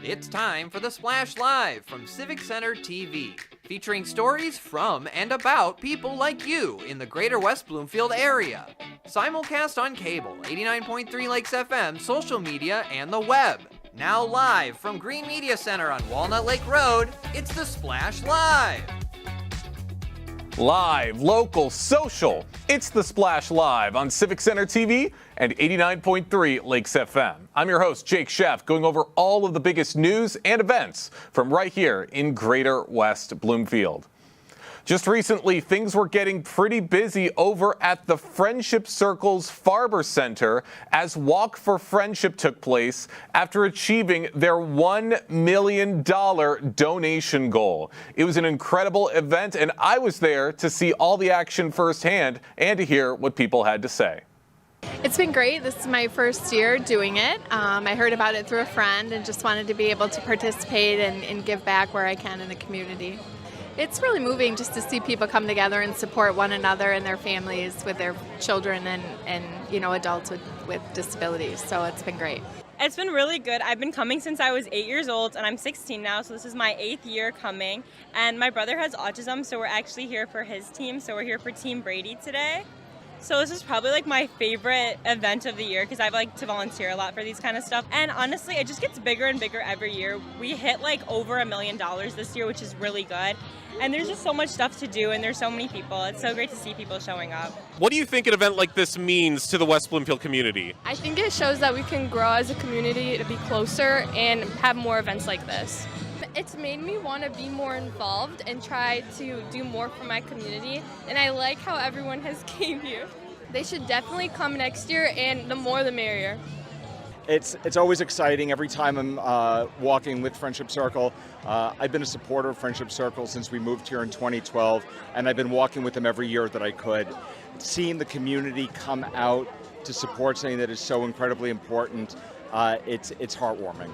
It's time for the Splash Live from Civic Center TV, featuring stories from and about people like you in the Greater West Bloomfield area. Simulcast on cable, 89.3 Lakes FM, social media, and the web. Now live from Green Media Center on Walnut Lake Road, it's the Splash Live. Live, local, social. It's the Splash Live on Civic Center TV and 89.3 Lakes FM. I'm your host, Jake Sheff, going over all of the biggest news and events from right here in Greater West Bloomfield. Just recently, things were getting pretty busy over at the Friendship Circle's Farber Center as Walk for Friendship took place after achieving their $1 million donation goal. It was an incredible event, and I was there to see all the action firsthand and to hear what people had to say. It's been great. This is my first year doing it. I heard about it through a friend and just wanted to be able to participate and give back where I can in the community. It's really moving just to see people come together and support one another and their families with their children and adults with disabilities. So it's been great. It's been really good. I've been coming since I was 8 years old, and I'm 16 now, so this is my 8th year coming. And my brother has autism, so we're actually here for his team. So we're here for Team Brady today. So this is probably like my favorite event of the year because I like to volunteer a lot for these kind of stuff. And honestly, it just gets bigger and bigger every year. We hit like over $1 million this year, which is really good. And there's just so much stuff to do, and there's so many people. It's so great to see people showing up. What do you think an event like this means to the West Bloomfield community? I think it shows that we can grow as a community to be closer and have more events like this. It's made me want to be more involved and try to do more for my community, and I like how everyone has came here. They should definitely come next year, and the more the merrier. It's always exciting every time I'm walking with Friendship Circle. I've been a supporter of Friendship Circle since we moved here in 2012, and I've been walking with them every year that I could. Seeing the community come out to support something that is so incredibly important, it's heartwarming.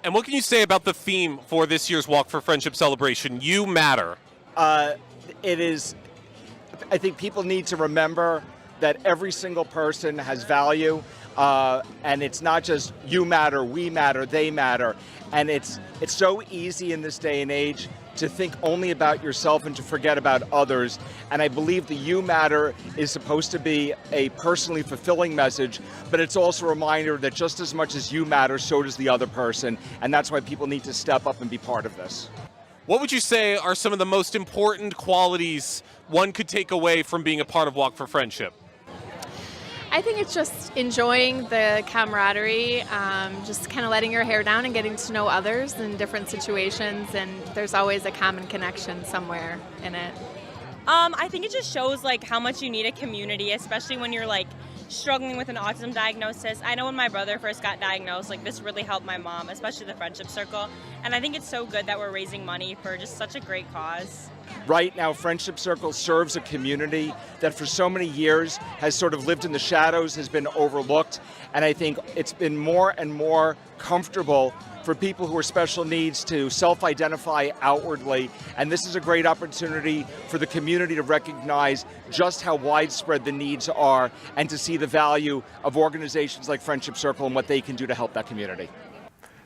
And what can you say about the theme for this year's Walk for Friendship celebration, You Matter? It is, I think people need to remember that every single person has value, and it's not just you matter, we matter, they matter. And it's so easy in this day and age to think only about yourself and to forget about others. And I believe the You Matter is supposed to be a personally fulfilling message, but it's also a reminder that just as much as you matter, so does the other person. And that's why people need to step up and be part of this. What would you say are some of the most important qualities one could take away from being a part of Walk for Friendship? I think it's just enjoying the camaraderie, just kind of letting your hair down and getting to know others in different situations, and there's always a common connection somewhere in it. I think it just shows like how much you need a community, especially when you're like struggling with an autism diagnosis. I know when my brother first got diagnosed, like this really helped my mom, especially the Friendship Circle. And I think it's so good that we're raising money for just such a great cause. Right now, Friendship Circle serves a community that for so many years has sort of lived in the shadows, has been overlooked, and I think it's been more and more comfortable for people who are special needs to self-identify outwardly, and this is a great opportunity for the community to recognize just how widespread the needs are and to see the value of organizations like Friendship Circle and what they can do to help that community.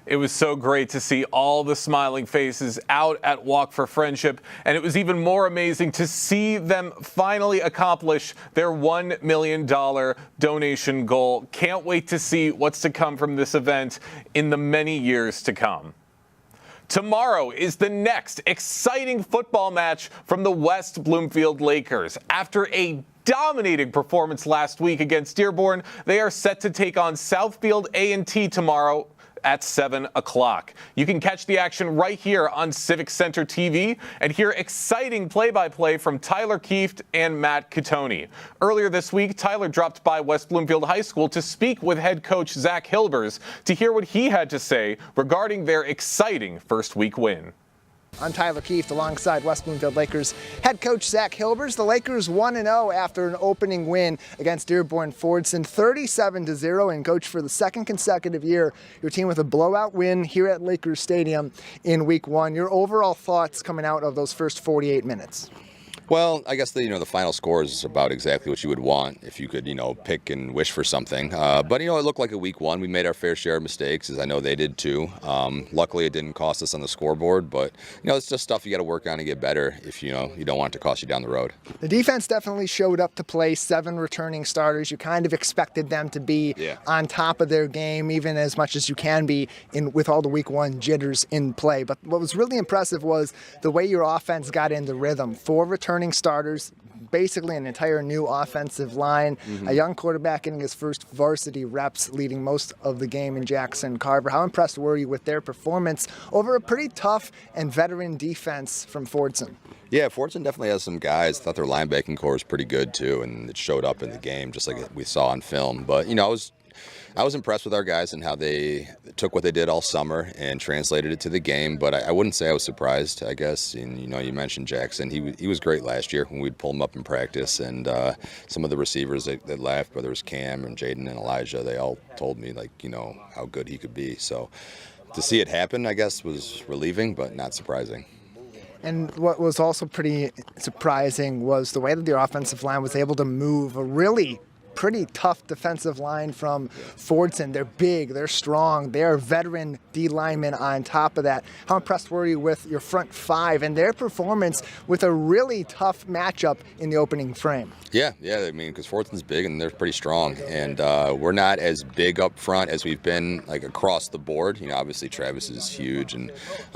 It was so great to see all the smiling faces out at Walk for Friendship, and it was even more amazing to see them finally accomplish their $1 million donation goal. Can't wait to see what's to come from this event in the many years to come. Tomorrow is the next exciting football match from the West Bloomfield Lakers. After a dominating performance last week against Dearborn, they are set to take on Southfield A&T tomorrow at 7 o'clock. You can catch the action right here on Civic Center TV and hear exciting play-by-play from Tyler Kieft and Matt Catoni. Earlier this week, Tyler dropped by West Bloomfield High School to speak with head coach Zach Hilbers to hear what he had to say regarding their exciting first week win. I'm Tyler Kieft alongside West Bloomfield Lakers head coach Zach Hilbers. The Lakers 1-0 after an opening win against Dearborn Fordson, 37-0, and coach, for the second consecutive year, your team with a blowout win here at Lakers Stadium in week one. Your overall thoughts coming out of those first 48 minutes? Well, I guess the final score is about exactly what you would want if you could pick and wish for something. But it looked like a week one. We made our fair share of mistakes, as I know they did too. Luckily, it didn't cost us on the scoreboard, but it's just stuff you got to work on and get better if you don't want it to cost you down the road. The defense definitely showed up to play. 7 returning starters. You kind of expected them to be on top of their game, even as much as you can be with all the week one jitters in play. But what was really impressive was the way your offense got into rhythm. 4 returning starters, basically an entire new offensive line, a young quarterback getting his first varsity reps, leading most of the game in Jackson Carver. How impressed were you with their performance over a pretty tough and veteran defense from Fordson? Yeah, Fordson definitely has some guys. I thought their linebacking core was pretty good too, and it showed up in the game just like we saw on film. But I was impressed with our guys and how they took what they did all summer and translated it to the game. But I wouldn't say I was surprised, I guess. And, you mentioned Jackson. He was great last year when we'd pull him up in practice. And some of the receivers that left, whether it was Cam and Jaden and Elijah, they all told me, how good he could be. So to see it happen, I guess, was relieving, but not surprising. And what was also pretty surprising was the way that the offensive line was able to move a really pretty tough defensive line from Fordson. They're big, they're strong, they're veteran D linemen on top of that. How impressed were you with your front 5 and their performance with a really tough matchup in the opening frame? Yeah, because Fordson's big and they're pretty strong, and we're not as big up front as we've been across the board. Obviously Travis is huge, and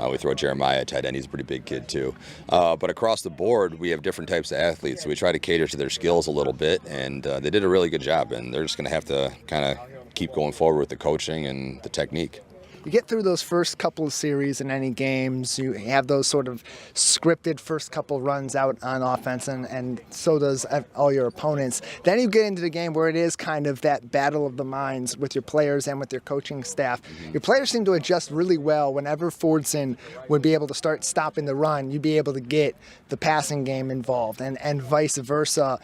we throw Jeremiah at tight end. He's a pretty big kid too. But across the board, we have different types of athletes, so we try to cater to their skills a little bit, and they did a really good job, and they're just going to have to kind of keep going forward with the coaching and the technique. You get through those first couple of series in any games, you have those sort of scripted first couple runs out on offense, and so does all your opponents. Then you get into the game where it is kind of that battle of the minds with your players and with your coaching staff. Your players seem to adjust really well. Whenever Fordson would be able to start stopping the run, you'd be able to get the passing game involved, and vice versa.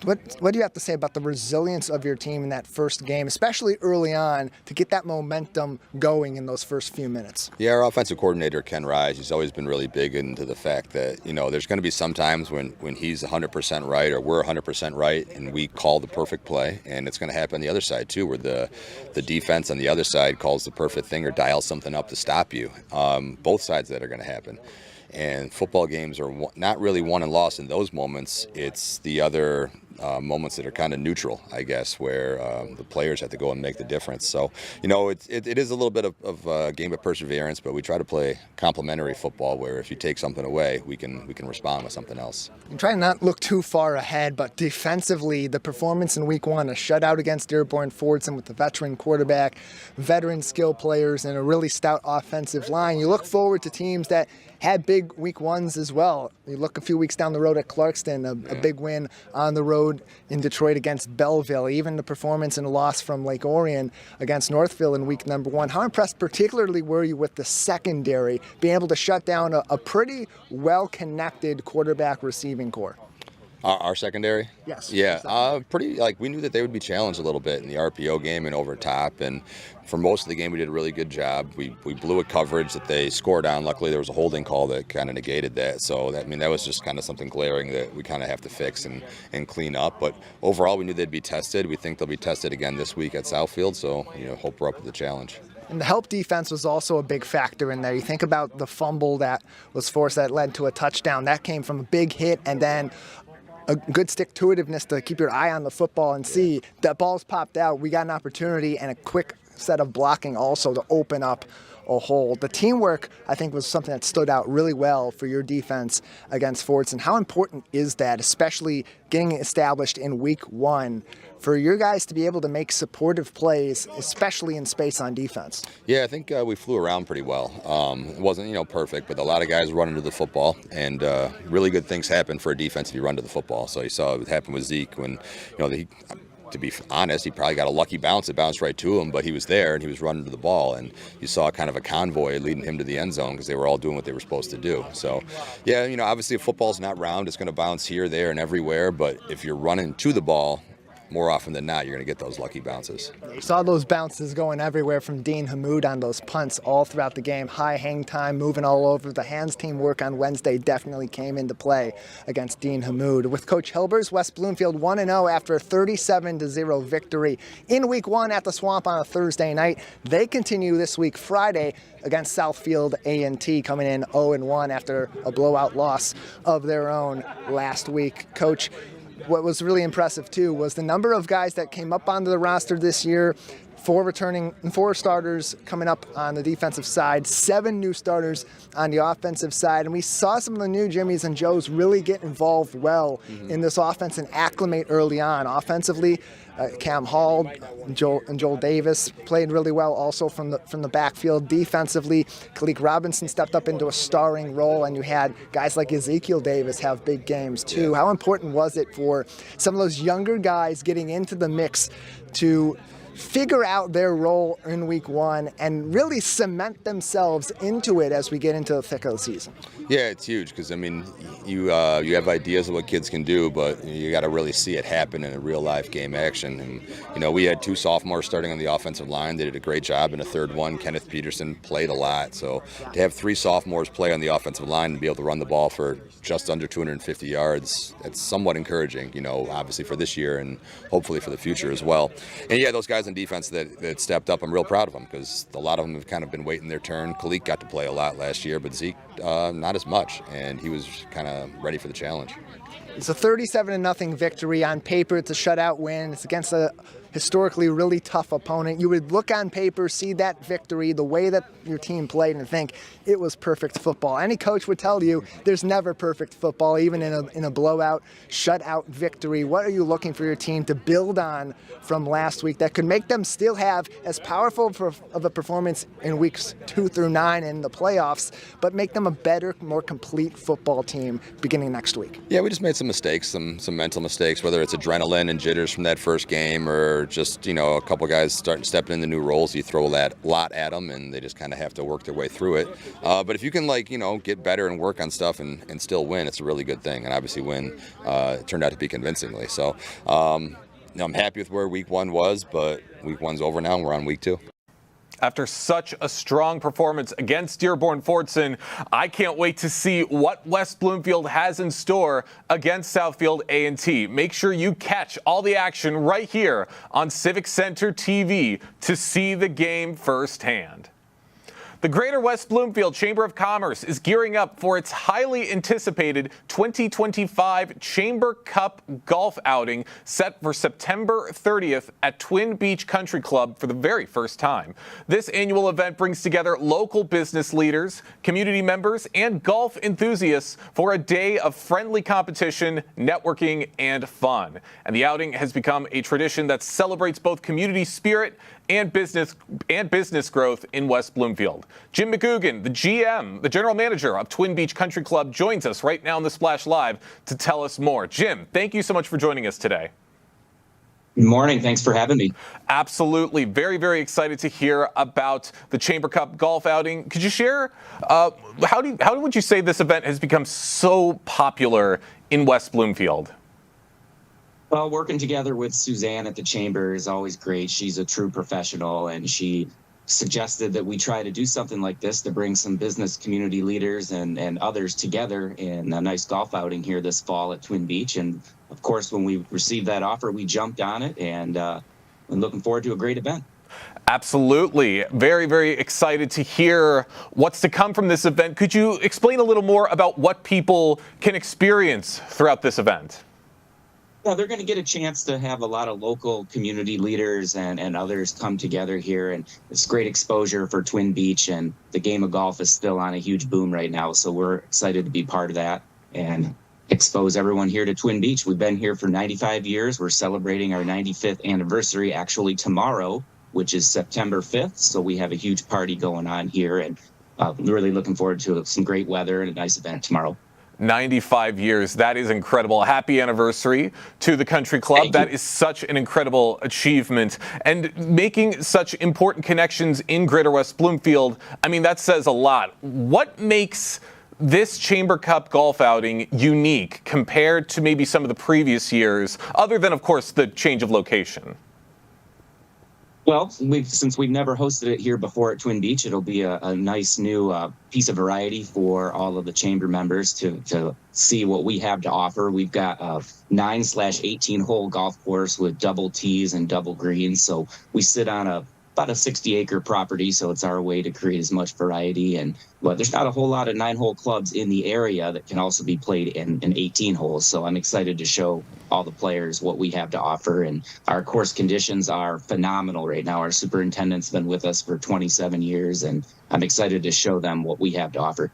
What do you have to say about the resilience of your team in that first game, especially early on, to get that momentum going in those first few minutes? Yeah, our offensive coordinator, Ken Rise, he's always been really big into the fact that, there's going to be some times when he's 100% right or we're 100% right and we call the perfect play, and it's going to happen on the other side too, where the defense on the other side calls the perfect thing or dials something up to stop you. Both sides that are going to happen. And football games are not really won and lost in those moments. It's the other moments that are kind of neutral, I guess, where the players have to go and make the difference. So, it is a little bit of a game of perseverance, but we try to play complementary football where if you take something away, we can respond with something else. I'm trying not to look too far ahead, but defensively, the performance in week 1, a shutout against Dearborn Fordson with the veteran quarterback, veteran skill players, and a really stout offensive line. You look forward to teams that had big week 1s as well. You look a few weeks down the road at Clarkston, a big win on the road in Detroit against Belleville, even the performance and loss from Lake Orion against Northville in week number 1. How impressed particularly were you with the secondary, being able to shut down a pretty well-connected quarterback receiving core? Our secondary? Yes. Yeah, pretty, we knew that they would be challenged a little bit in the RPO game and over top, and for most of the game we did a really good job. We blew a coverage that they scored on. Luckily there was a holding call that kind of negated that, so that was just kind of something glaring that we kind of have to fix and clean up. But overall we knew they'd be tested. We think they'll be tested again this week at Southfield, so hope we're up to the challenge. And the help defense was also a big factor in there. You think about the fumble that was forced that led to a touchdown. That came from a big hit and then a good stick-to-itiveness to keep your eye on the football and see that ball's popped out. We got an opportunity and a quick set of blocking also to open up a hole. The teamwork, I think, was something that stood out really well for your defense against Fordson. How important is that, especially getting established in week 1, for your guys to be able to make supportive plays, especially in space on defense? Yeah, I think we flew around pretty well. It wasn't, perfect, but a lot of guys run into the football, and really good things happen for a defense if you run to the football. So you saw what happened with Zeke when, to be honest, he probably got a lucky bounce. It bounced right to him, but he was there and he was running to the ball, and you saw kind of a convoy leading him to the end zone because they were all doing what they were supposed to do. So, yeah, obviously if football's not round, it's going to bounce here, there, and everywhere, but if you're running to the ball, more often than not, you're going to get those lucky bounces. You saw those bounces going everywhere from Dean Hamoud on those punts all throughout the game. High hang time, moving all over. The hands teamwork on Wednesday definitely came into play against Dean Hamoud. With Coach Hilbers, West Bloomfield 1-0 after a 37-0 victory in Week 1 at the Swamp on a Thursday night. They continue this week Friday against Southfield A&T, coming in 0-1 after a blowout loss of their own last week. Coach, what was really impressive too was the number of guys that came up onto the roster this year. 4 starters coming up on the defensive side, 7 new starters on the offensive side, and we saw some of the new Jimmies and Joes really get involved well in this offense and acclimate early on. Offensively, Cam Hall and Joel Davis played really well also from the backfield. Defensively, Kalik Robinson stepped up into a starring role, and you had guys like Ezekiel Davis have big games too. How important was it for some of those younger guys getting into the mix to figure out their role in Week 1 and really cement themselves into it as we get into the thick of the season? Yeah, it's huge because, I mean, you have ideas of what kids can do, but you got to really see it happen in a real-life game action. And, you know, we had 2 sophomores starting on the offensive line. They did a great job, and a third one, Kenneth Peterson, played a lot. So to have 3 sophomores play on the offensive line and be able to run the ball for just under 250 yards, it's somewhat encouraging, you know, obviously for this year and hopefully for the future as well. And, yeah, those guys on defense that stepped up, I'm real proud of them because a lot of them have kind of been waiting their turn. Kalik got to play a lot last year, but Zeke not as much, and he was kind of ready for the challenge. It's a 37-0 victory. On paper, it's a shutout win. It's against a historically really tough opponent. You would look on paper, see that victory, the way that your team played, and think it was perfect football. Any coach would tell you there's never perfect football, even in a blowout, shutout victory. What are you looking for your team to build on from last week that could make them still have as powerful of a performance in weeks 2 through 9 in the playoffs, but make them a better, more complete football team beginning next week? Yeah, we just made some mistakes, some mental mistakes, whether it's adrenaline and jitters from that first game or just, you know, a couple guys stepping into new roles. You throw a lot at them, and they just kind of have to work their way through it. But if you can, like, you know, get better and work on stuff and still win, it's a really good thing. And obviously win turned out to be convincingly. So you know, I'm happy with where Week 1 was, but Week 1's over now, and we're on Week 2. After such a strong performance against Dearborn-Fordson, I can't wait to see what West Bloomfield has in store against Southfield A&T. Make sure you catch all the action right here on Civic Center TV to see the game firsthand. The Greater West Bloomfield Chamber of Commerce is gearing up for its highly anticipated 2025 Chamber Cup golf outing set for September 30th at Twin Beach Country Club for the very first time. This annual event brings together local business leaders, community members, and golf enthusiasts for a day of friendly competition, networking, and fun. And the outing has become a tradition that celebrates both community spirit and business growth in West Bloomfield. Jim McGugan, the GM, the general manager of Twin Beach Country Club, joins us right now on the Splash Live to tell us more. Jim, thank you so much for joining us today. Good morning. Thanks for having me. Absolutely. Very, very excited to hear about the Chamber Cup golf outing. Could you share, how would you say this event has become so popular in West Bloomfield? Well, working together with Suzanne at the Chamber is always great. She's a true professional, and she suggested that we try to do something like this to bring some business community leaders and others together in a nice golf outing here this fall at Twin Beach. And of course, when we received that offer, we jumped on it, and I'm looking forward to a great event. Absolutely. Very, very excited to hear what's to come from this event. Could you explain a little more about what people can experience throughout this event? Yeah, they're going to get a chance to have a lot of local community leaders and others come together here, and it's great exposure for Twin Beach, and the game of golf is still on a huge boom right now, so we're excited to be part of that and expose everyone here to Twin Beach. We've been here for 95 years. We're celebrating our 95th anniversary actually tomorrow, which is September 5th, so we have a huge party going on here, and really looking forward to some great weather and a nice event tomorrow. 95 years. That is incredible. Happy anniversary to the country club. That is such an incredible achievement. And making such important connections in Greater West Bloomfield, I mean, that says a lot. What makes this Chamber Cup golf outing unique compared to maybe some of the previous years, other than, of course, the change of location? Well, since we've never hosted it here before at Twin Beach, it'll be a nice new piece of variety for all of the chamber members to see what we have to offer. We've got a 9/18 hole golf course with double tees and double greens. So we sit on about a 60-acre property, so it's our way to create as much variety. But there's not a whole lot of 9-hole clubs in the area that can also be played in 18 holes. So I'm excited to show all the players what we have to offer. And our course conditions are phenomenal right now. Our superintendent's been with us for 27 years, and I'm excited to show them what we have to offer.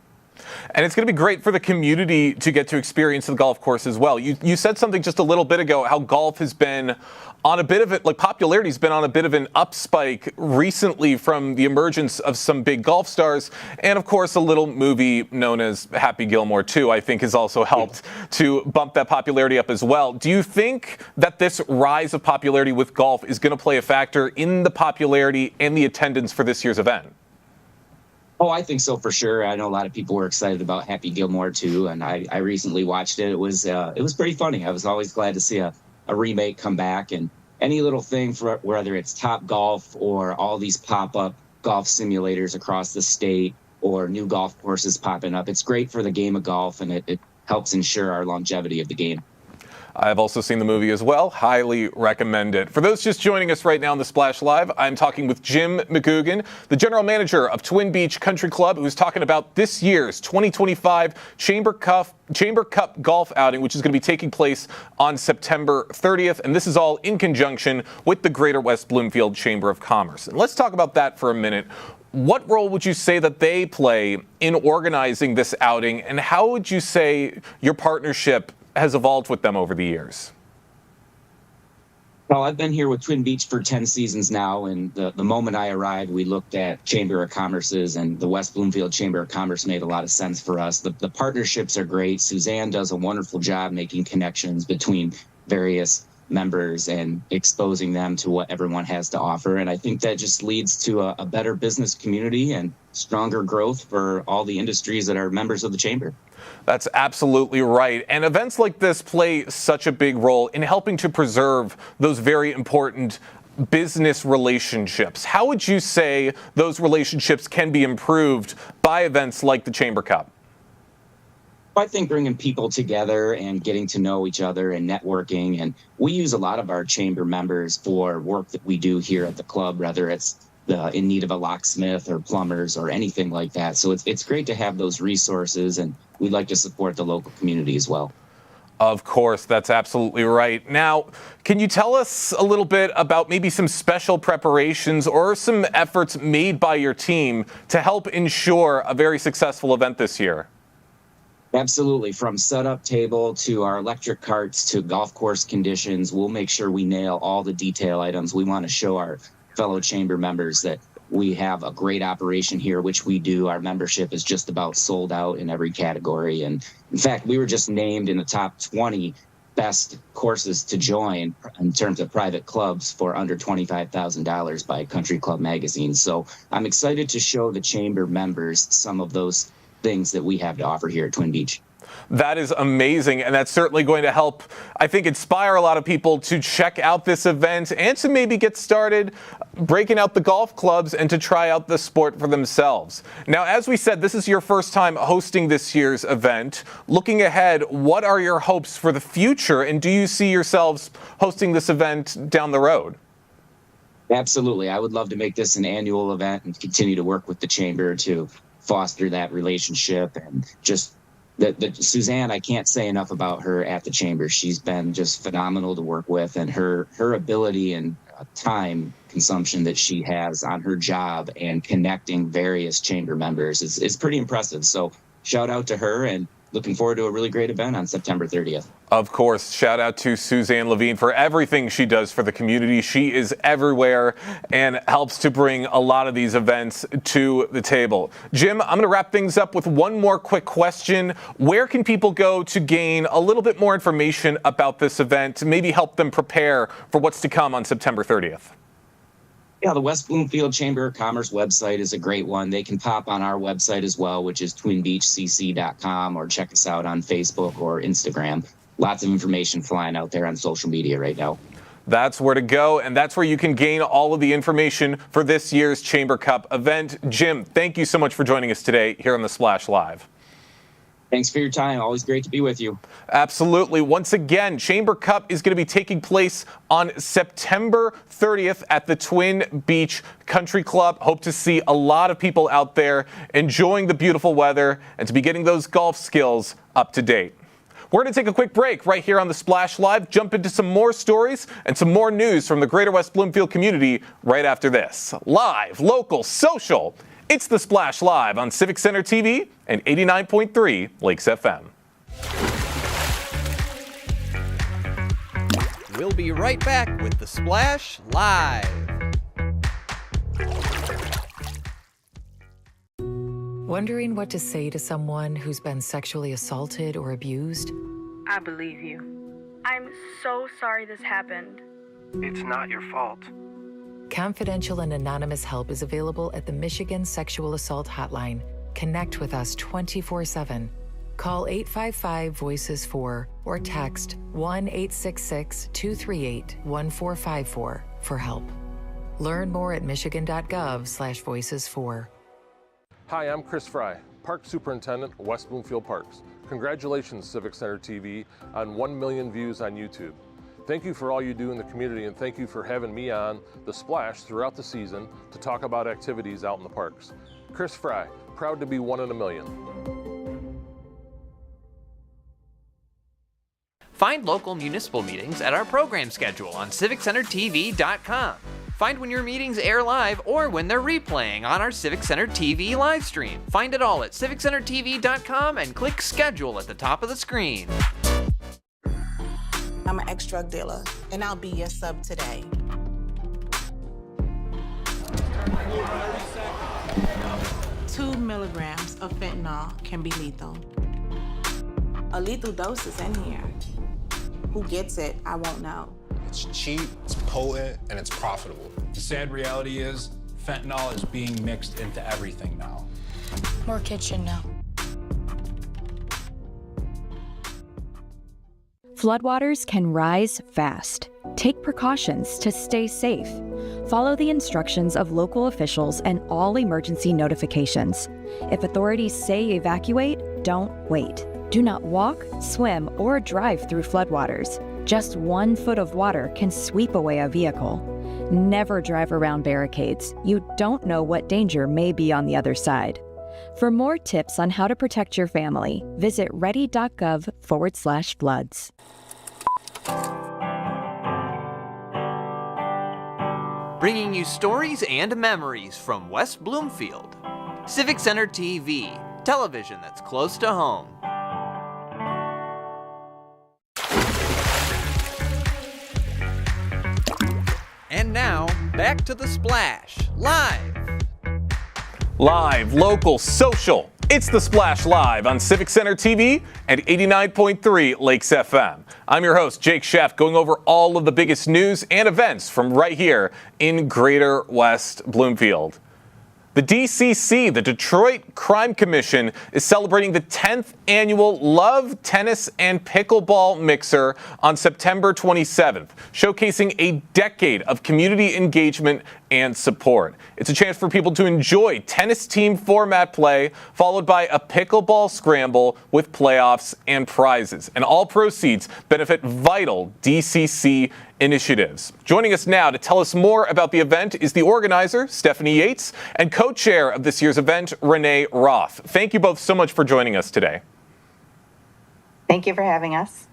And it's going to be great for the community to get to experience the golf course as well. You said something just a little bit ago, how golf has been on a bit of it, like popularity's been on a bit of an upspike recently from the emergence of some big golf stars. And of course, a little movie known as Happy Gilmore 2, I think, has also helped to bump that popularity up as well. Do you think that this rise of popularity with golf is going to play a factor in the popularity and the attendance for this year's event? Oh, I think so for sure. I know a lot of people were excited about Happy Gilmore too, and I recently watched it. It was pretty funny. I was always glad to see a remake come back, and any little thing for whether it's Top Golf or all these pop-up golf simulators across the state or new golf courses popping up. It's great for the game of golf, and it helps ensure our longevity of the game. I've also seen the movie as well. Highly recommend it. For those just joining us right now on the Splash Live, I'm talking with Jim McGugan, the general manager of Twin Beach Country Club, who's talking about this year's 2025 Chamber Cup golf outing, which is going to be taking place on September 30th. And this is all in conjunction with the Greater West Bloomfield Chamber of Commerce. And let's talk about that for a minute. What role would you say that they play in organizing this outing, and how would you say your partnership has evolved with them over the years? Well, I've been here with Twin Beach for 10 seasons now, and the moment I arrived, we looked at Chamber of Commerce's, and the West Bloomfield Chamber of Commerce made a lot of sense for us. The partnerships are great. Suzanne does a wonderful job making connections between various members and exposing them to what everyone has to offer. And I think that just leads to a better business community and stronger growth for all the industries that are members of the Chamber. That's absolutely right. And events like this play such a big role in helping to preserve those very important business relationships. How would you say those relationships can be improved by events like the Chamber Cup? I think bringing people together and getting to know each other and networking. And we use a lot of our chamber members for work that we do here at the club, whether it's in need of a locksmith or plumbers or anything like that. So it's great to have those resources, and we'd like to support the local community as well. Of course, that's absolutely right. Now, can you tell us a little bit about maybe some special preparations or some efforts made by your team to help ensure a very successful event this year? Absolutely. From setup table to our electric carts to golf course conditions, we'll make sure we nail all the detail items. We want to show our fellow chamber members that we have a great operation here, which we do. Our membership is just about sold out in every category. And in fact, we were just named in the top 20 best courses to join in terms of private clubs for under $25,000 by Country Club magazine. So I'm excited to show the chamber members some of those things that we have to offer here at Twin Beach. That is amazing, and that's certainly going to help, I think, inspire a lot of people to check out this event and to maybe get started breaking out the golf clubs and to try out the sport for themselves. Now, as we said, this is your first time hosting this year's event. Looking ahead, what are your hopes for the future, and do you see yourselves hosting this event down the road? Absolutely. I would love to make this an annual event and continue to work with the chamber to foster that relationship. And just Suzanne, I can't say enough about her at the chamber. She's been just phenomenal to work with, and her ability and time consumption that she has on her job and connecting various chamber members is pretty impressive. So shout out to her, and looking forward to a really great event on September 30th. Of course, shout out to Suzanne Levine for everything she does for the community. She is everywhere and helps to bring a lot of these events to the table. Jim, I'm going to wrap things up with one more quick question. Where can people go to gain a little bit more information about this event to maybe help them prepare for what's to come on September 30th? Yeah, the West Bloomfield Chamber of Commerce website is a great one. They can pop on our website as well, which is twinbeachcc.com, or check us out on Facebook or Instagram. Lots of information flying out there on social media right now. That's where to go, and that's where you can gain all of the information for this year's Chamber Cup event. Jim, thank you so much for joining us today here on The Splash Live. Thanks for your time. Always great to be with you. Absolutely. Once again, Chamber Cup is going to be taking place on September 30th at the Twin Beach Country Club. Hope to see a lot of people out there enjoying the beautiful weather and to be getting those golf skills up to date. We're going to take a quick break right here on The Splash Live, jump into some more stories and some more news from the Greater West Bloomfield community right after this. Live, local, social. It's The Splash Live on Civic Center TV and 89.3 Lakes FM. We'll be right back with The Splash Live. Wondering what to say to someone who's been sexually assaulted or abused? I believe you. I'm so sorry this happened. It's not your fault. Confidential and anonymous help is available at the Michigan Sexual Assault Hotline. Connect with us 24/7. Call 855-VOICES-4 or text 1-866-238-1454 for help. Learn more at michigan.gov/voices4. Hi, I'm Chris Fry, Park Superintendent, West Bloomfield Parks. Congratulations, Civic Center TV, on 1 million views on YouTube. Thank you for all you do in the community, and thank you for having me on The Splash throughout the season to talk about activities out in the parks. Chris Fry, proud to be 1 in a million. Find local municipal meetings at our program schedule on civiccentertv.com. Find when your meetings air live or when they're replaying on our Civic Center TV live stream. Find it all at civiccentertv.com and click schedule at the top of the screen. I'm an ex-drug dealer, and I'll be your sub today. Two milligrams of fentanyl can be lethal. A lethal dose is in here. Who gets it, I won't know. It's cheap, it's potent, and it's profitable. The sad reality is fentanyl is being mixed into everything now. More kids should know. Floodwaters can rise fast. Take precautions to stay safe. Follow the instructions of local officials and all emergency notifications. If authorities say evacuate, don't wait. Do not walk, swim, or drive through floodwaters. Just 1 foot of water can sweep away a vehicle. Never drive around barricades. You don't know what danger may be on the other side. For more tips on how to protect your family, visit ready.gov/floods. Bringing you stories and memories from West Bloomfield. Civic Center TV, television that's close to home. And now, back to The Splash, live. Live, local, social. It's The Splash Live on Civic Center TV and 89.3 Lakes FM. I'm your host, Jake Sheff, going over all of the biggest news and events from right here in Greater West Bloomfield. The DCC, the Detroit Crime Commission, is celebrating the 10th annual Love, Tennis, and Pickleball Mixer on September 27th, showcasing a decade of community engagement and support. It's a chance for people to enjoy tennis team format play, followed by a pickleball scramble with playoffs and prizes. And all proceeds benefit vital DCC initiatives. Joining us now to tell us more about the event is the organizer, Stephanie Yates, and co-chair of this year's event, Renee Roth. Thank you both so much for joining us today. Thank you for having us.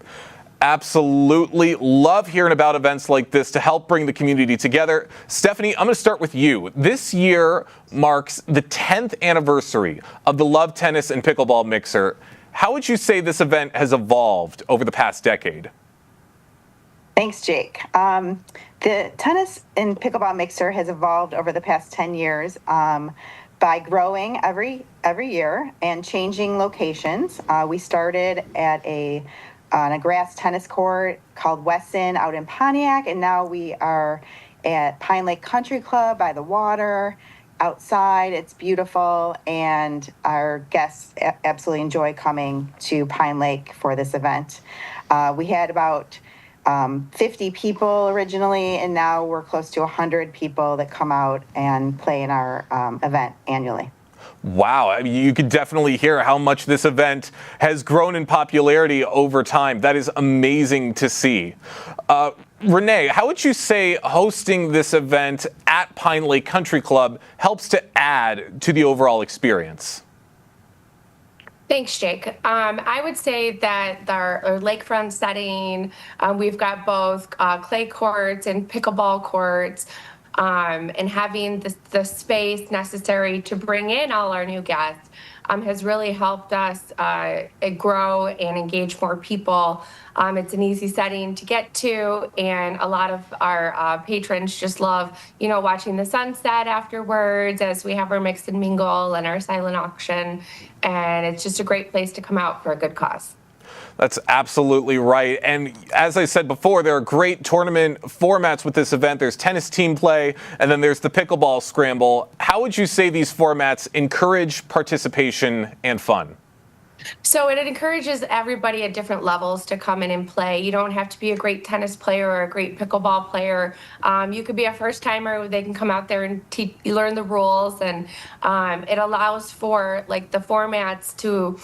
Absolutely love hearing about events like this to help bring the community together. Stephanie, I'm going to start with you. This year marks the 10th anniversary of the Love, Tennis, and Pickleball Mixer. How would you say this event has evolved over the past decade? Thanks, Jake. The Tennis and Pickleball Mixer has evolved over the past 10 years by growing every year and changing locations. We started on a grass tennis court called Wesson out in Pontiac, and now we are at Pine Lake Country Club by the water. Outside, it's beautiful, and our guests absolutely enjoy coming to Pine Lake for this event. We had about 50 people originally, and now we're close to 100 people that come out and play in our event annually. Wow, I mean, you could definitely hear how much this event has grown in popularity over time. That is amazing to see. Renee, how would you say hosting this event at Pine Lake Country Club helps to add to the overall experience? Thanks, Jake. I would say that our lakefront setting, we've got both clay courts and pickleball courts, and having the space necessary to bring in all our new guests has really helped us grow and engage more people. It's an easy setting to get to, and a lot of our patrons just love, watching the sunset afterwards as we have our mix and mingle and our silent auction, and it's just a great place to come out for a good cause. That's absolutely right. And as I said before, there are great tournament formats with this event. There's tennis team play, and then there's the pickleball scramble. How would you say these formats encourage participation and fun? So it encourages everybody at different levels to come in and play. You don't have to be a great tennis player or a great pickleball player. You could be a first timer. They can come out there and learn the rules, and it allows for the formats to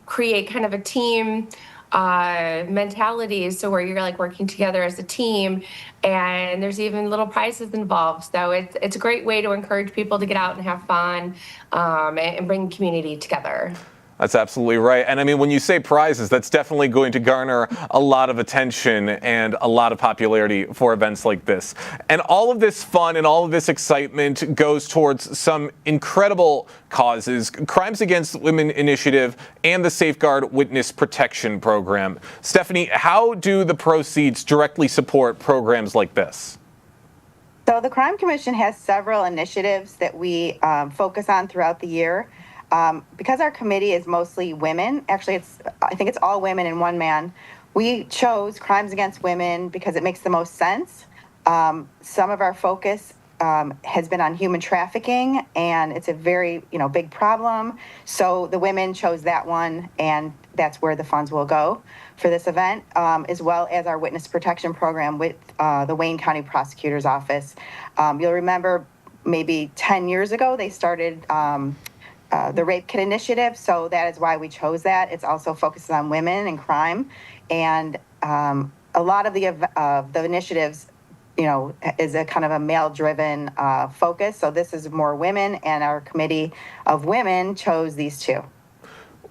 create kind of a team mentality, so where you're working together as a team, and there's even little prizes involved. So it's a great way to encourage people to get out and have fun, and bring community together. That's absolutely right. And I mean, when you say prizes, that's definitely going to garner a lot of attention and a lot of popularity for events like this. And all of this fun and all of this excitement goes towards some incredible causes: Crimes Against Women Initiative and the Safeguard Witness Protection Program. Stephanie, how do the proceeds directly support programs like this? So the Crime Commission has several initiatives that we focus on throughout the year. Because our committee is mostly women, actually I think it's all women and one man, we chose Crimes Against Women because it makes the most sense. Some of our focus has been on human trafficking, and it's a very big problem. So the women chose that one, and that's where the funds will go for this event, as well as our witness protection program with the Wayne County Prosecutor's Office. You'll remember maybe 10 years ago they started the Rape Kit Initiative, so that is why we chose that. It's also focuses on women and crime, and a lot of the initiatives, is a kind of a male-driven focus. So this is more women, and our committee of women chose these two.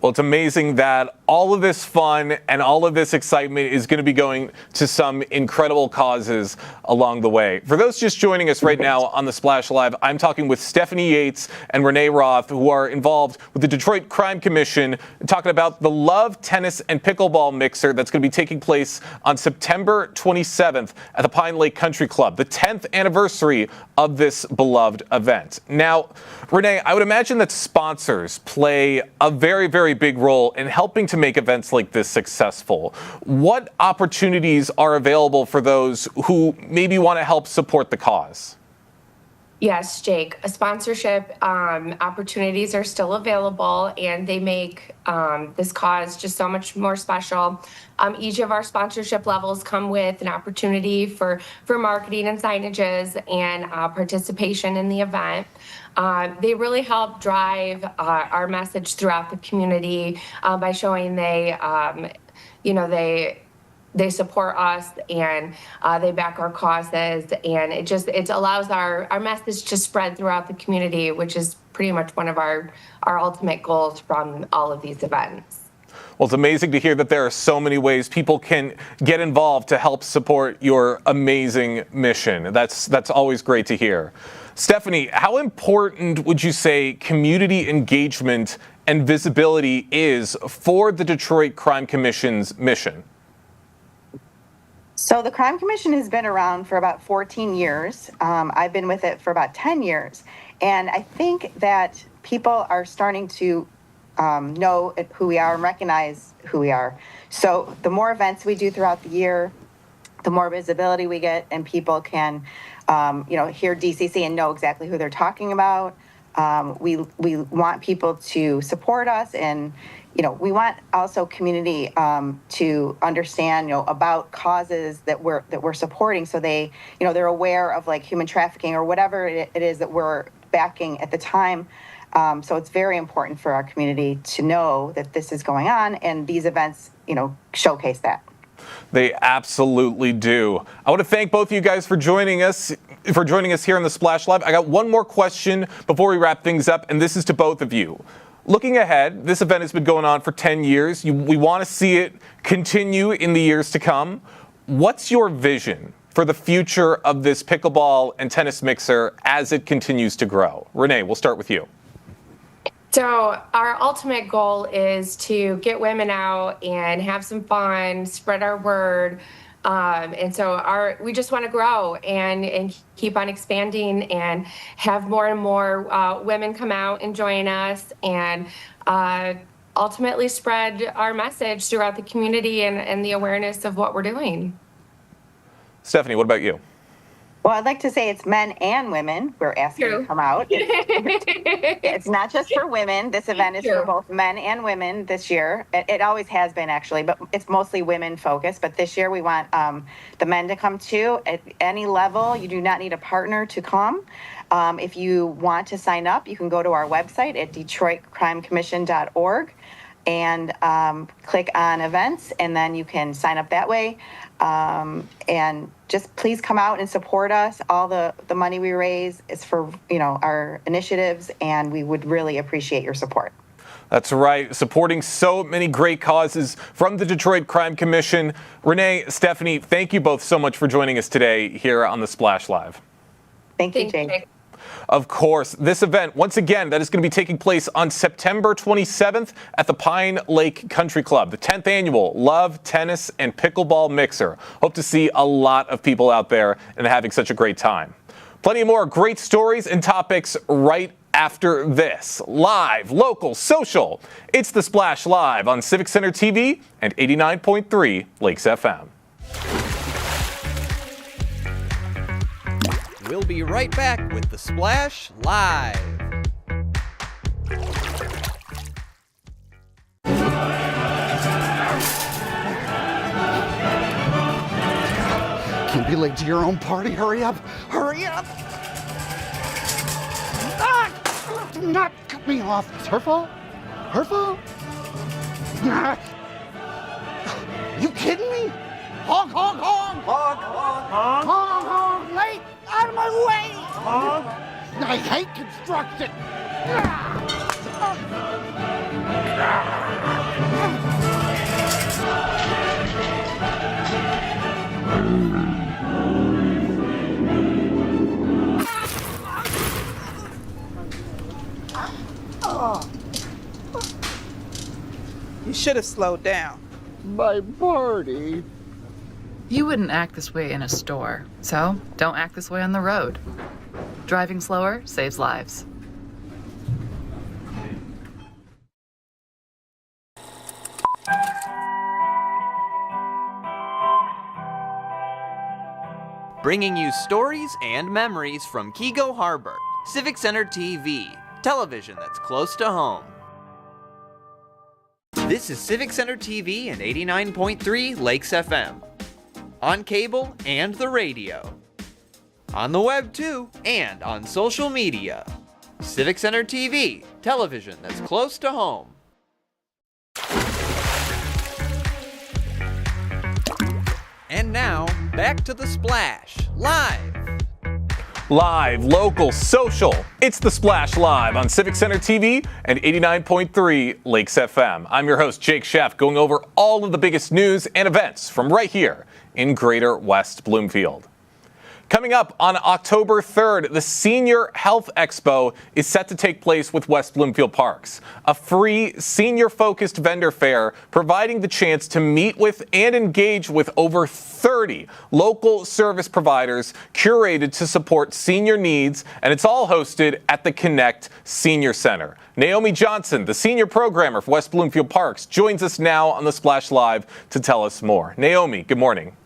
Well, it's amazing that all of this fun and all of this excitement is going to be going to some incredible causes along the way. For those just joining us right now on the Splash Live, I'm talking with Stephanie Yates and Renee Roth, who are involved with the Detroit Crime Commission, talking about the Love Tennis and Pickleball Mixer that's going to be taking place on September 27th at the Pine Lake Country Club, the 10th anniversary of this beloved event. Now, Renee, I would imagine that sponsors play a very, very big role in helping to make events like this successful. What opportunities are available for those who maybe want to help support the cause? Yes, Jake. Sponsorship opportunities are still available, and they make this cause just so much more special. Each of our sponsorship levels come with an opportunity for marketing and signages and participation in the event. They really help drive our message throughout the community by showing they support us, and they back our causes, and it allows our message to spread throughout the community, which is pretty much one of our ultimate goals from all of these events. Well, it's amazing to hear that there are so many ways people can get involved to help support your amazing mission. That's always great to hear. Stephanie, how important would you say community engagement and visibility is for the Detroit Crime Commission's mission? So the Crime Commission has been around for about 14 years. I've been with it for about 10 years. And I think that people are starting to know who we are and recognize who we are. So the more events we do throughout the year, the more visibility we get and people can, hear DCC and know exactly who they're talking about. We want people to support us, and we want also community to understand about causes that we're supporting, so they're aware of like human trafficking or whatever it is that we're backing at the time. So it's very important for our community to know that this is going on, and these events showcase that. They absolutely do. I want to thank both of you guys for joining us here on the Splash Live. I got one more question before we wrap things up, and this is to both of you. Looking ahead, this event has been going on for 10 years. We want to see it continue in the years to come. What's your vision for the future of this pickleball and tennis mixer as it continues to grow? Renee, we'll start with you. So our ultimate goal is to get women out and have some fun, spread our word. And so we just want to grow and keep on expanding and have more and more women come out and join us, and ultimately spread our message throughout the community and the awareness of what we're doing. Stephanie, what about you? Well, I'd like to say it's men and women we're asking to come out. It's not just for women. This event is for both men and women this year. It always has been, actually, but it's mostly women focused. But this year we want the men to come too. At any level, you do not need a partner to come. If you want to sign up, you can go to our website at DetroitCrimeCommission.org and click on events, and then you can sign up that way. And just please come out and support us. All the money we raise is for our initiatives, and we would really appreciate your support. That's right, supporting so many great causes from the Detroit Crime Commission. Renee, Stephanie, thank you both so much for joining us today here on the Splash Live. Thank you, Jake. Of course, this event, once again, that is going to be taking place on September 27th at the Pine Lake Country Club, the 10th annual Love, Tennis, and Pickleball Mixer. Hope to see a lot of people out there and having such a great time. Plenty more great stories and topics right after this. Live, local, social. It's the Splash Live on Civic Center TV and 89.3 Lakes FM. We'll be right back with the Splash Live. Can't be late to your own party. Hurry up! Hurry up! Ah! Do not cut me off. It's her fault? Her fault? Ah! You kidding me? Honk, honk, honk! Honk, honk, honk! Honk, honk! Late! Out of my way! Honk! I hate construction! You should have slowed down. My party. You wouldn't act this way in a store, so don't act this way on the road. Driving slower saves lives. Bringing you stories and memories from Kego Harbor, Civic Center TV, television that's close to home. This is Civic Center TV and 89.3 Lakes FM. On cable and the radio. On the web too, and on social media. Civic Center TV, television that's close to home. And now, back to the Splash, live. Live, local, social. It's the Splash Live on Civic Center TV and 89.3 Lakes FM. I'm your host, Jake Sheff, going over all of the biggest news and events from right here in Greater West Bloomfield. Coming up on October 3rd, the Senior Health Expo is set to take place with West Bloomfield Parks, a free senior-focused vendor fair providing the chance to meet with and engage with over 30 local service providers curated to support senior needs, and it's all hosted at the Connect Senior Center. Naomi Johnson, the senior programmer for West Bloomfield Parks, joins us now on the Splash Live to tell us more. Naomi, good morning.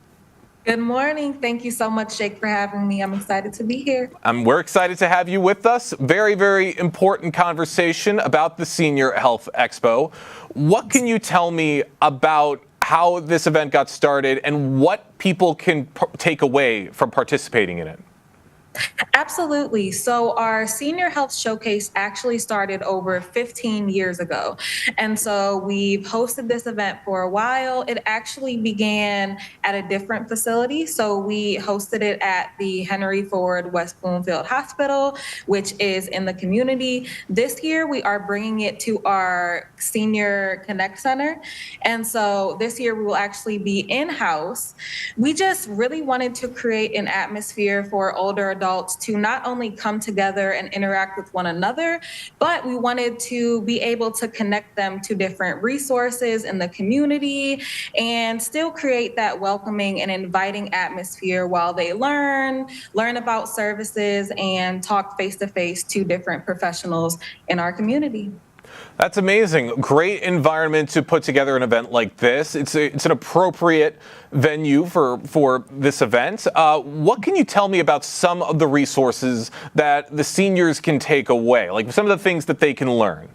Good morning. Thank you so much, Jake, for having me. I'm excited to be here. We're excited to have you with us. Very, very important conversation about the Senior Health Expo. What can you tell me about how this event got started and what people can take away from participating in it? Absolutely. So our Senior Health Showcase actually started over 15 years ago. And so we've hosted this event for a while. It actually began at a different facility. So we hosted it at the Henry Ford West Bloomfield Hospital, which is in the community. This year, we are bringing it to our Senior Connect Center. And so this year, we will actually be in-house. We just really wanted to create an atmosphere for older adults to not only come together and interact with one another, but we wanted to be able to connect them to different resources in the community and still create that welcoming and inviting atmosphere while they learn about services and talk face-to-face to different professionals in our community. That's amazing. Great environment to put together an event like this. It's an appropriate venue for this event. What can you tell me about some of the resources that the seniors can take away, like some of the things that they can learn?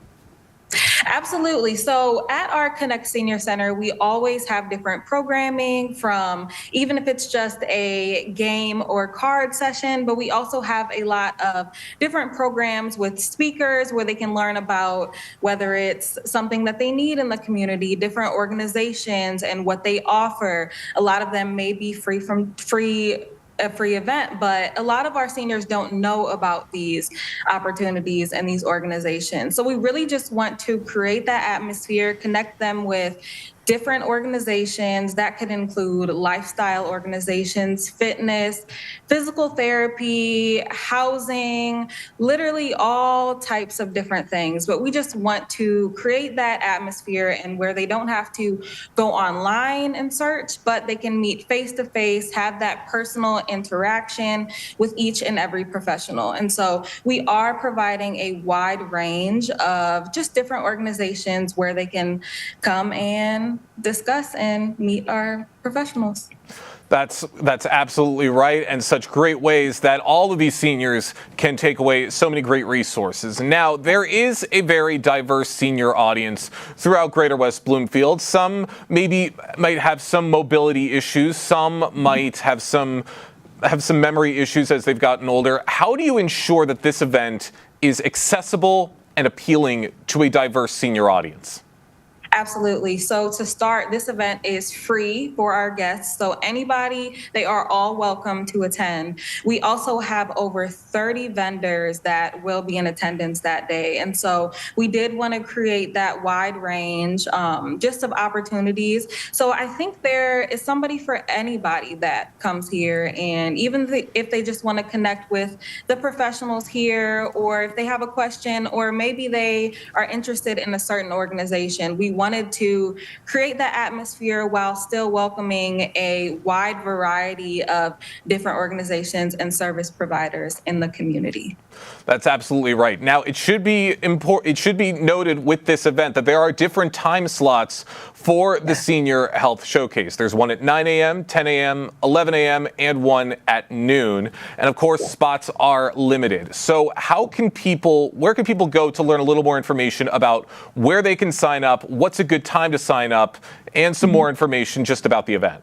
Absolutely. So at our Connect Senior Center, we always have different programming, from even if it's just a game or card session, but we also have a lot of different programs with speakers where they can learn about whether it's something that they need in the community, different organizations and what they offer. A lot of them may be a free event, but a lot of our seniors don't know about these opportunities and these organizations. So we really just want to create that atmosphere, connect them with different organizations that could include lifestyle organizations, fitness, physical therapy, housing, literally all types of different things. But we just want to create that atmosphere and where they don't have to go online and search, but they can meet face to face, have that personal interaction with each and every professional. And so we are providing a wide range of just different organizations where they can come and discuss and meet our professionals. That's absolutely right, and such great ways that all of these seniors can take away so many great resources. Now, there is a very diverse senior audience throughout Greater West Bloomfield. Some might have some mobility issues, some might have some memory issues as they've gotten older. How do you ensure that this event is accessible and appealing to a diverse senior audience? Absolutely. So to start, this event is free for our guests. So anybody, they are all welcome to attend. We also have over 30 vendors that will be in attendance that day. And so we did want to create that wide range just of opportunities. So I think there is somebody for anybody that comes here. And even if they just want to connect with the professionals here, or if they have a question, or maybe they are interested in a certain organization, we wanted to create that atmosphere while still welcoming a wide variety of different organizations and service providers in the community. That's absolutely right. Now, it should be noted with this event that there are different time slots for the Senior Health Showcase. There's one at 9 a.m., 10 a.m., 11 a.m., and one at noon. And of course, spots are limited. So where can people go to learn a little more information about where they can sign up, what's a good time to sign up, and some more information just about the event?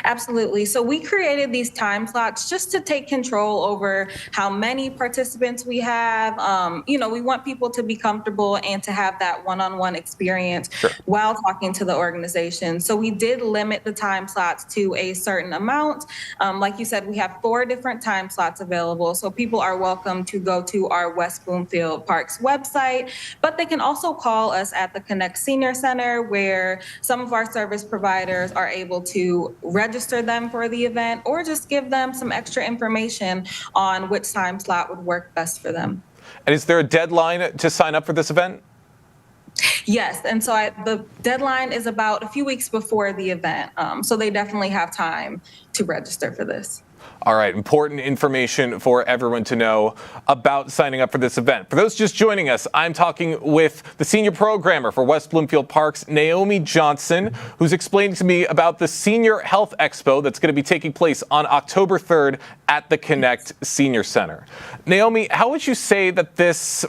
Absolutely. So we created these time slots just to take control over how many participants we have. We want people to be comfortable and to have that one-on-one experience while talking to the organization. So we did limit the time slots to a certain amount. Like you said, we have 4 different time slots available. So people are welcome to go to our West Bloomfield Parks website, but they can also call us at the Connect Senior Center, where some of our service providers are able to register them for the event or just give them some extra information on which time slot would work best for them. And is there a deadline to sign up for this event? Yes, and so the deadline is about a few weeks before the event, so they definitely have time to register for this. All right, important information for everyone to know about signing up for this event. For those just joining us, I'm talking with the senior programmer for West Bloomfield Parks, Naomi Johnson, who's explaining to me about the Senior Health Expo that's going to be taking place on October 3rd at the Connect Senior Center. Naomi, how would you say that this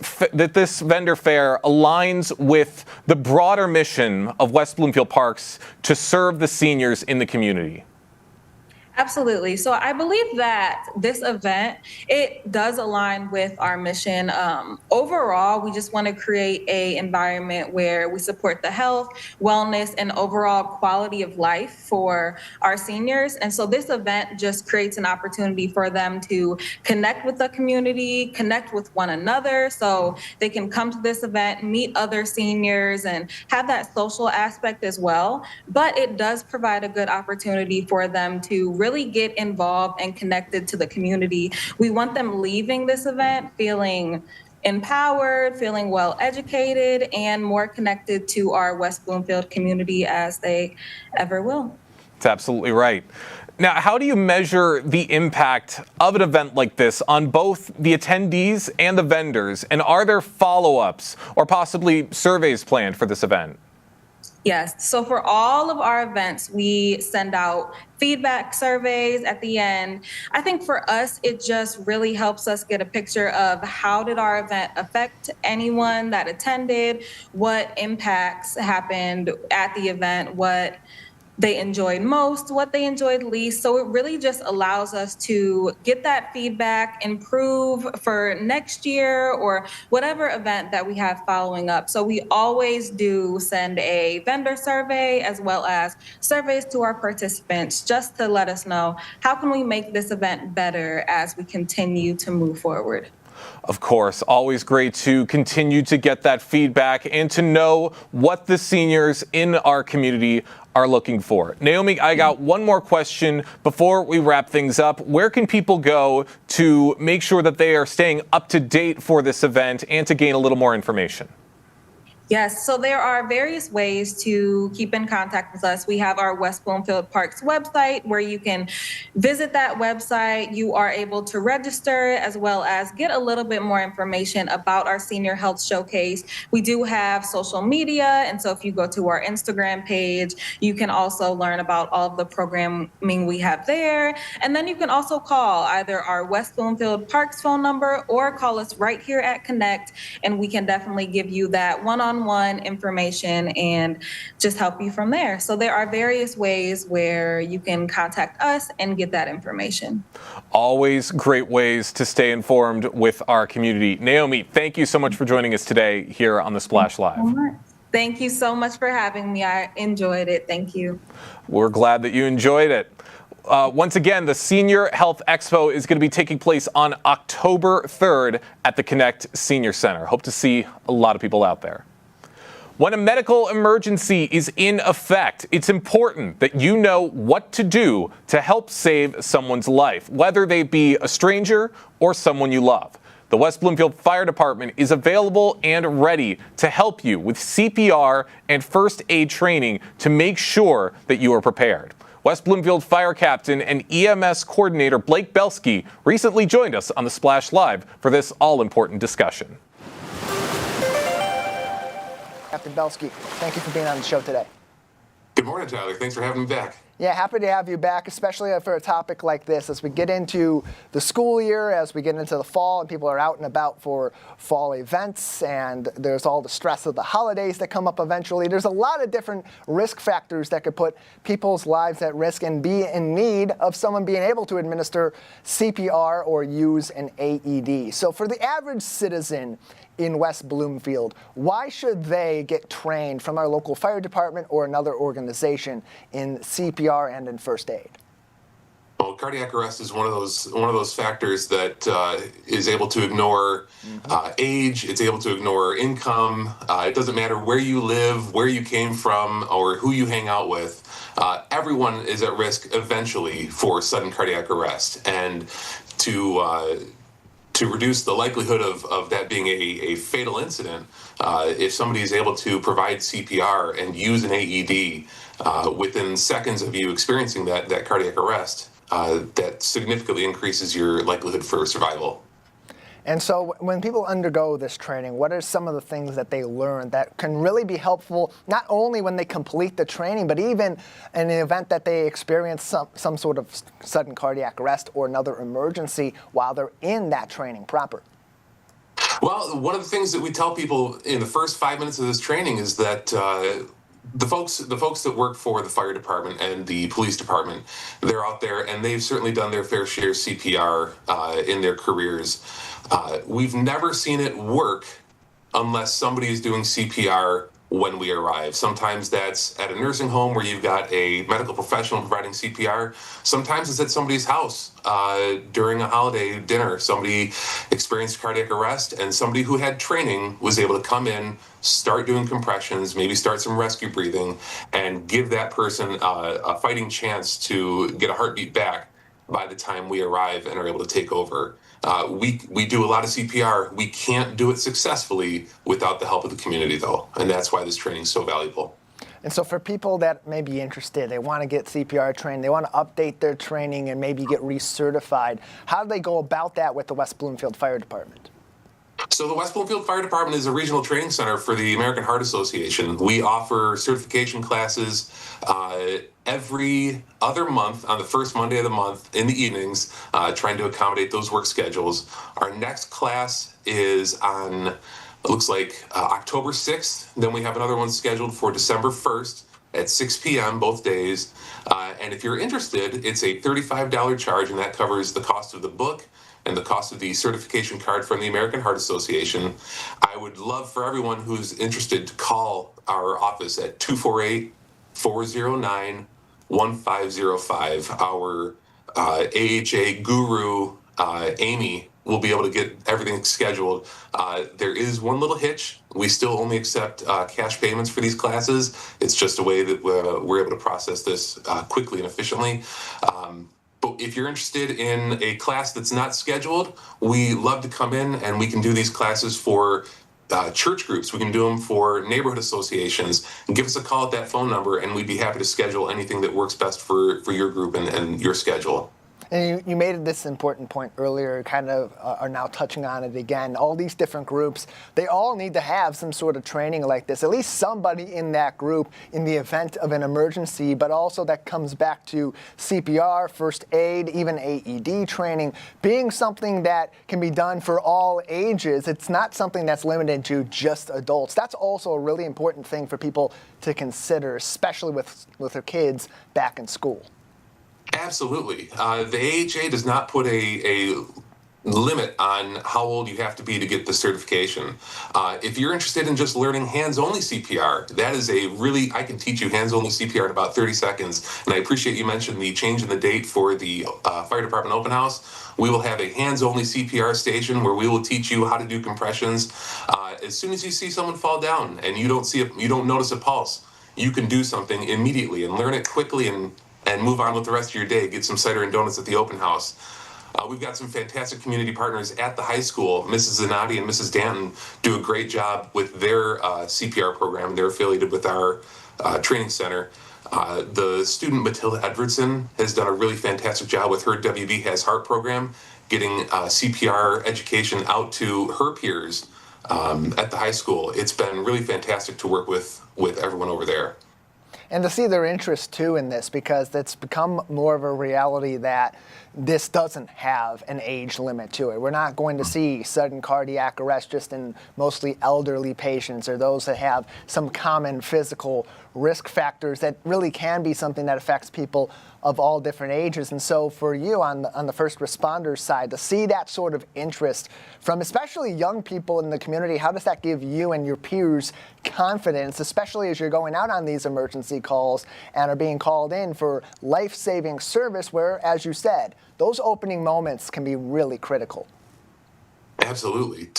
vendor fair aligns with the broader mission of West Bloomfield Parks to serve the seniors in the community? Absolutely. So I believe that this event, it does align with our mission. Overall, we just want to create an environment where we support the health, wellness, and overall quality of life for our seniors. And so this event just creates an opportunity for them to connect with the community, connect with one another, so they can come to this event, meet other seniors, and have that social aspect as well. But it does provide a good opportunity for them to really get involved and connected to the community. We want them leaving this event feeling empowered, feeling well educated, and more connected to our West Bloomfield community as they ever will. That's absolutely right. Now, how do you measure the impact of an event like this on both the attendees and the vendors? And are there follow-ups or possibly surveys planned for this event? Yes. So for all of our events, we send out feedback surveys at the end. I think for us, it just really helps us get a picture of how did our event affect anyone that attended, what impacts happened at the event, what they enjoyed most, what they enjoyed least. So it really just allows us to get that feedback, improve for next year or whatever event that we have following up. So we always do send a vendor survey as well as surveys to our participants just to let us know how can we make this event better as we continue to move forward. Of course, always great to continue to get that feedback and to know what the seniors in our community are looking for. Naomi, I got one more question before we wrap things up. Where can people go to make sure that they are staying up to date for this event and to gain a little more information? Yes, so there are various ways to keep in contact with us. We have our West Bloomfield Parks website where you can visit that website. You are able to register as well as get a little bit more information about our Senior Health Showcase. We do have social media, and so if you go to our Instagram page, you can also learn about all of the programming we have there. And then you can also call either our West Bloomfield Parks phone number or call us right here at Connect, and we can definitely give you that one-on-one information and just help you from there. So there are various ways where you can contact us and get that information. Always great ways to stay informed with our community. Naomi, thank you so much for joining us today here on the Splash Live. Thank you so much for having me. I enjoyed it. Thank you. We're glad that you enjoyed it. Once again, the Senior Health Expo is going to be taking place on October 3rd at the Connect Senior Center. Hope to see a lot of people out there. When a medical emergency is in effect, it's important that you know what to do to help save someone's life, whether they be a stranger or someone you love. The West Bloomfield Fire Department is available and ready to help you with CPR and first aid training to make sure that you are prepared. West Bloomfield Fire Captain and EMS Coordinator Blake Belsky recently joined us on the Splash Live for this all-important discussion. Captain Belsky, thank you for being on the show today. Good morning, Tyler. Thanks for having me back. Yeah, happy to have you back, especially for a topic like this. As we get into the school year, as we get into the fall, and people are out and about for fall events, and there's all the stress of the holidays that come up eventually. There's a lot of different risk factors that could put people's lives at risk and be in need of someone being able to administer CPR or use an AED. So for the average citizen in West Bloomfield, why should they get trained from our local fire department or another organization in CPR and in first aid? Well, cardiac arrest is one of those factors that is able to ignore age. It's able to ignore income. It doesn't matter where you live, where you came from, or who you hang out with. Everyone is at risk eventually for sudden cardiac arrest, and to reduce the likelihood of that being a fatal incident, if somebody is able to provide CPR and use an AED within seconds of you experiencing that cardiac arrest, that significantly increases your likelihood for survival. And so when people undergo this training, what are some of the things that they learn that can really be helpful, not only when they complete the training, but even in the event that they experience some sort of sudden cardiac arrest or another emergency while they're in that training proper? Well, one of the things that we tell people in the first 5 minutes of this training is that the folks that work for the fire department and the police department, they're out there and they've certainly done their fair share of CPR in their careers. We've never seen it work unless somebody is doing CPR when we arrive. Sometimes that's at a nursing home where you've got a medical professional providing CPR. Sometimes it's at somebody's house during a holiday dinner. Somebody experienced cardiac arrest and somebody who had training was able to come in, start doing compressions, maybe start some rescue breathing, and give that person a fighting chance to get a heartbeat back by the time we arrive and are able to take over. We do a lot of CPR. We can't do it successfully without the help of the community, though, and that's why this training is so valuable. And so for people that may be interested, they want to get CPR trained, they want to update their training and maybe get recertified, how do they go about that with the West Bloomfield Fire Department? So the West Bloomfield Fire Department is a regional training center for the American Heart Association. We offer certification classes every other month on the first Monday of the month in the evenings, trying to accommodate those work schedules. Our next class is on, it looks like October 6th. Then we have another one scheduled for December 1st at 6 p.m. both days. And if you're interested, it's a $35 charge, and that covers the cost of the book and the cost of the certification card from the American Heart Association. I would love for everyone who's interested to call our office at 248-409-1505. Our AHA guru, Amy, will be able to get everything scheduled. There is one little hitch. We still only accept cash payments for these classes. It's just a way that we're able to process this quickly and efficiently. But if you're interested in a class that's not scheduled, we love to come in and we can do these classes for church groups. We can do them for neighborhood associations. And give us a call at that phone number and we'd be happy to schedule anything that works best for your group and your schedule. And you made this important point earlier, kind of are now touching on it again. All these different groups, they all need to have some sort of training like this, at least somebody in that group in the event of an emergency, but also that comes back to CPR, first aid, even AED training, being something that can be done for all ages. It's not something that's limited to just adults. That's also a really important thing for people to consider, especially with their kids back in school. Absolutely. The AHA does not put a limit on how old you have to be to get the certification. If you're interested in just learning hands-only CPR, that is I can teach you hands-only CPR in about 30 seconds. And I appreciate you mentioned the change in the date for the Fire Department Open House. We will have a hands-only CPR station where we will teach you how to do compressions. As soon as you see someone fall down and you don't notice a pulse, you can do something immediately and learn it quickly and move on with the rest of your day. Get some cider and donuts at the open house. We've got some fantastic community partners at the high school. Mrs. Zanotti and Mrs. Danton do a great job with their CPR program. They're affiliated with our training center. The student Matilda Edwardson has done a really fantastic job with her WB Has Heart program, getting CPR education out to her peers at the high school. It's been really fantastic to work with everyone over there. And to see their interest, too, in this, because it's become more of a reality that this doesn't have an age limit to it. We're not going to see sudden cardiac arrest just in mostly elderly patients or those that have some common physical risk factors that really can be something that affects people of all different ages. And so for you on the first responders side, to see that sort of interest from especially young people in the community, how does that give you and your peers confidence, especially as you're going out on these emergency calls and are being called in for life-saving service where, as you said, those opening moments can be really critical? Absolutely.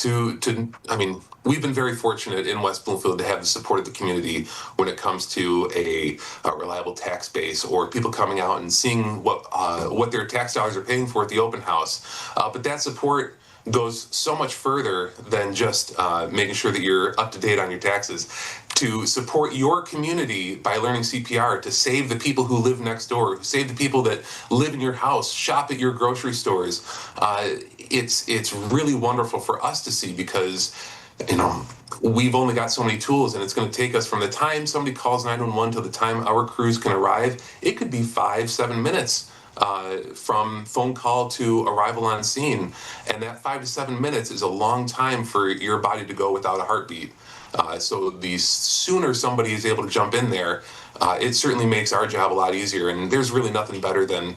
We've been very fortunate in West Bloomfield to have the support of the community when it comes to a reliable tax base or people coming out and seeing what their tax dollars are paying for at the open house. But that support goes so much further than just making sure that you're up to date on your taxes. to support your community by learning CPR, to save the people who live next door, save the people that live in your house, shop at your grocery stores. It's really wonderful for us to see because, we've only got so many tools, and it's going to take us from the time somebody calls 911 to the time our crews can arrive. It could be 5-7 minutes from phone call to arrival on scene. And that 5 to 7 minutes is a long time for your body to go without a heartbeat. So the sooner somebody is able to jump in there, it certainly makes our job a lot easier. And there's really nothing better than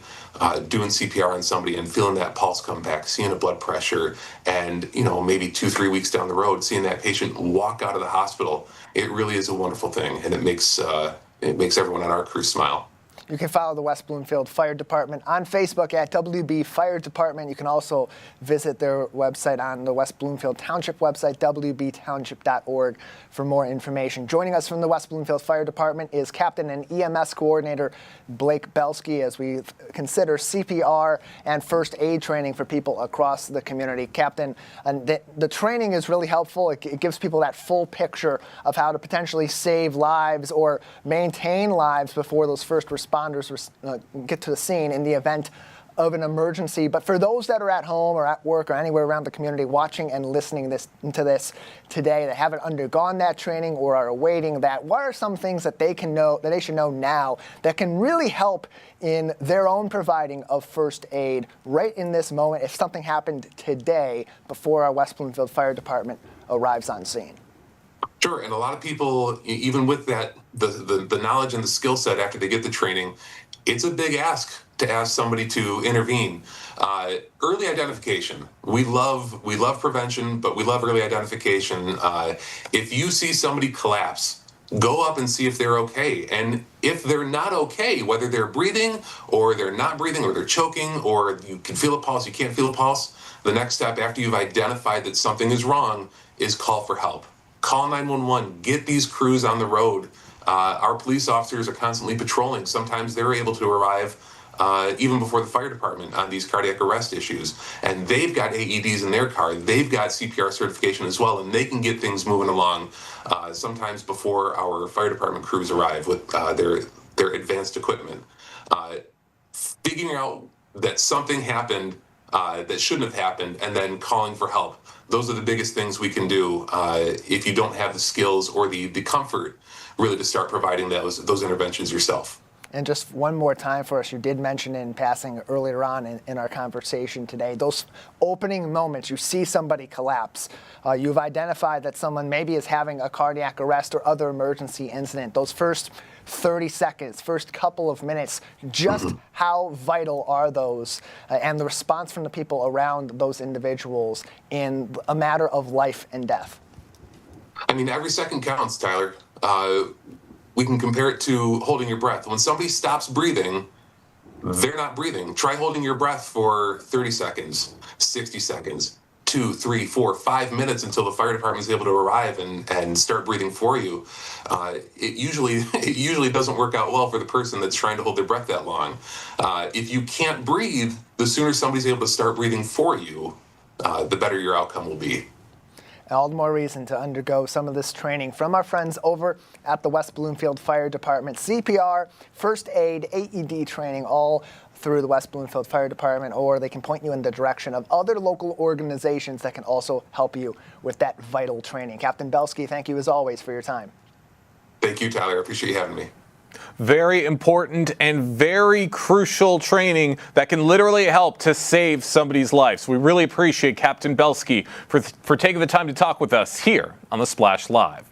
doing CPR on somebody and feeling that pulse come back, seeing a blood pressure, and maybe 2-3 weeks down the road, seeing that patient walk out of the hospital. It really is a wonderful thing, and it makes everyone on our crew smile. You can follow the West Bloomfield Fire Department on Facebook at WB Fire Department. You can also visit their website on the West Bloomfield Township website, wbtownship.org, for more information. Joining us from the West Bloomfield Fire Department is Captain and EMS Coordinator Blake Belsky as we consider CPR and first aid training for people across the community. Captain, the training is really helpful. It gives people that full picture of how to potentially save lives or maintain lives before those first responders get to the scene in the event of an emergency. But for those that are at home or at work or anywhere around the community watching and listening to this today that haven't undergone that training or are awaiting that, what are some things that they should know now that can really help in their own providing of first aid right in this moment if something happened today before our West Bloomfield Fire Department arrives on scene? Sure, and a lot of people, even with that, the knowledge and the skill set after they get the training, it's a big ask to ask somebody to intervene. Early identification. We love prevention, but we love early identification. If you see somebody collapse, go up and see if they're okay. And if they're not okay, whether they're breathing or they're not breathing or they're choking or you can feel a pulse, you can't feel a pulse, the next step after you've identified that something is wrong is call for help. Call 911, get these crews on the road. Our police officers are constantly patrolling. Sometimes they're able to arrive even before the fire department on these cardiac arrest issues. And they've got AEDs in their car. They've got CPR certification as well, and they can get things moving along sometimes before our fire department crews arrive with their advanced equipment. Figuring out that something happened that shouldn't have happened and then calling for help. Those are the biggest things we can do if you don't have the skills or the comfort really to start providing those interventions yourself. And just one more time for us, you did mention in passing earlier on in our conversation today, those opening moments, you see somebody collapse. You've identified that someone maybe is having a cardiac arrest or other emergency incident. Those first 30 seconds, first couple of minutes, just how vital are those and the response from the people around those individuals in a matter of life and death? I mean, every second counts, Tyler. We can compare it to holding your breath. When somebody stops breathing, they're not breathing. Try holding your breath for 30 seconds, 60 seconds, 2, 3, 4, 5 minutes until the fire department is able to arrive and start breathing for you. It usually doesn't work out well for the person that's trying to hold their breath that long. If you can't breathe, the sooner somebody's able to start breathing for you, the better your outcome will be. All the more reason to undergo some of this training from our friends over at the West Bloomfield Fire Department. CPR, first aid, AED training, all through the West Bloomfield Fire Department, or they can point you in the direction of other local organizations that can also help you with that vital training. Captain Belsky, thank you as always for your time. Thank you, Tyler. I appreciate you having me. Very important and very crucial training that can literally help to save somebody's life. So we really appreciate Captain Belsky for taking the time to talk with us here on the Splash Live.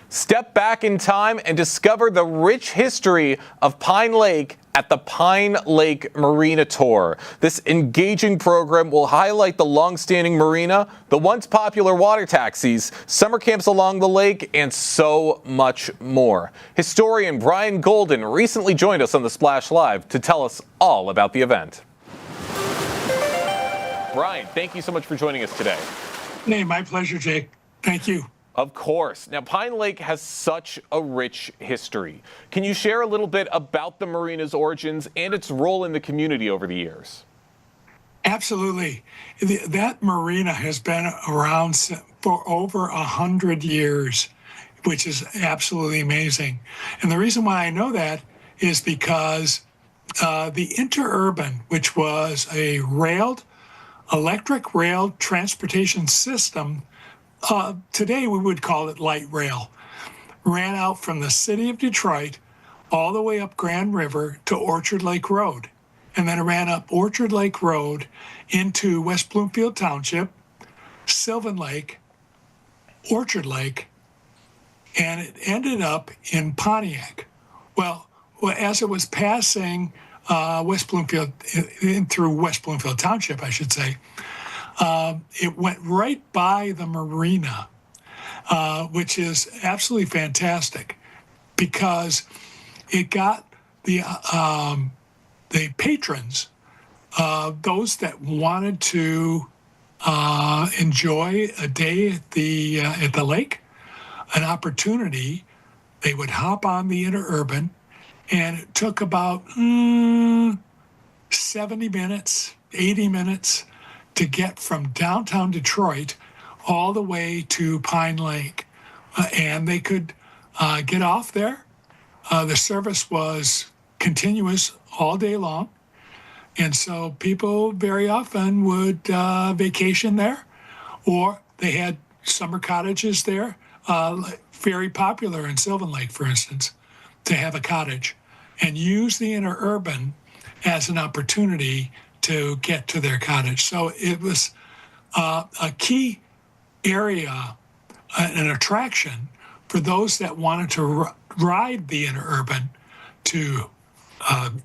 Step back in time and discover the rich history of Pine Lake at the Pine Lake Marina Tour. This engaging program will highlight the long-standing marina, the once popular water taxis, summer camps along the lake, and so much more. Historian Brian Golden recently joined us on the Splash Live to tell us all about the event. Brian, thank you so much for joining us today. Hey, my pleasure, Jake. Thank you. Of course. Now, Pine Lake has such a rich history. Can you share a little bit about the marina's origins and its role in the community over the years? Absolutely. That marina has been around for over 100 years. which is absolutely amazing. And the reason why I know that is because the Interurban, which was a electric rail transportation system, today we would call it light rail, ran out from the city of Detroit all the way up Grand River to Orchard Lake Road. And then it ran up Orchard Lake Road into West Bloomfield Township, Sylvan Lake, Orchard Lake, and it ended up in Pontiac. Well, as it was passing West Bloomfield, through West Bloomfield Township, I should say, it went right by the marina, which is absolutely fantastic because it got the patrons, those that wanted to enjoy a day at the lake, an opportunity. They would hop on the Interurban, and it took about 70 minutes, 80 minutes to get from downtown Detroit all the way to Pine Lake. And they could get off there. The service was continuous all day long. And so people very often would vacation there, or they had summer cottages there, very popular in Sylvan Lake, for instance, to have a cottage and use the Interurban as an opportunity to get to their cottage. So it was a key area, an attraction for those that wanted to ride the Interurban to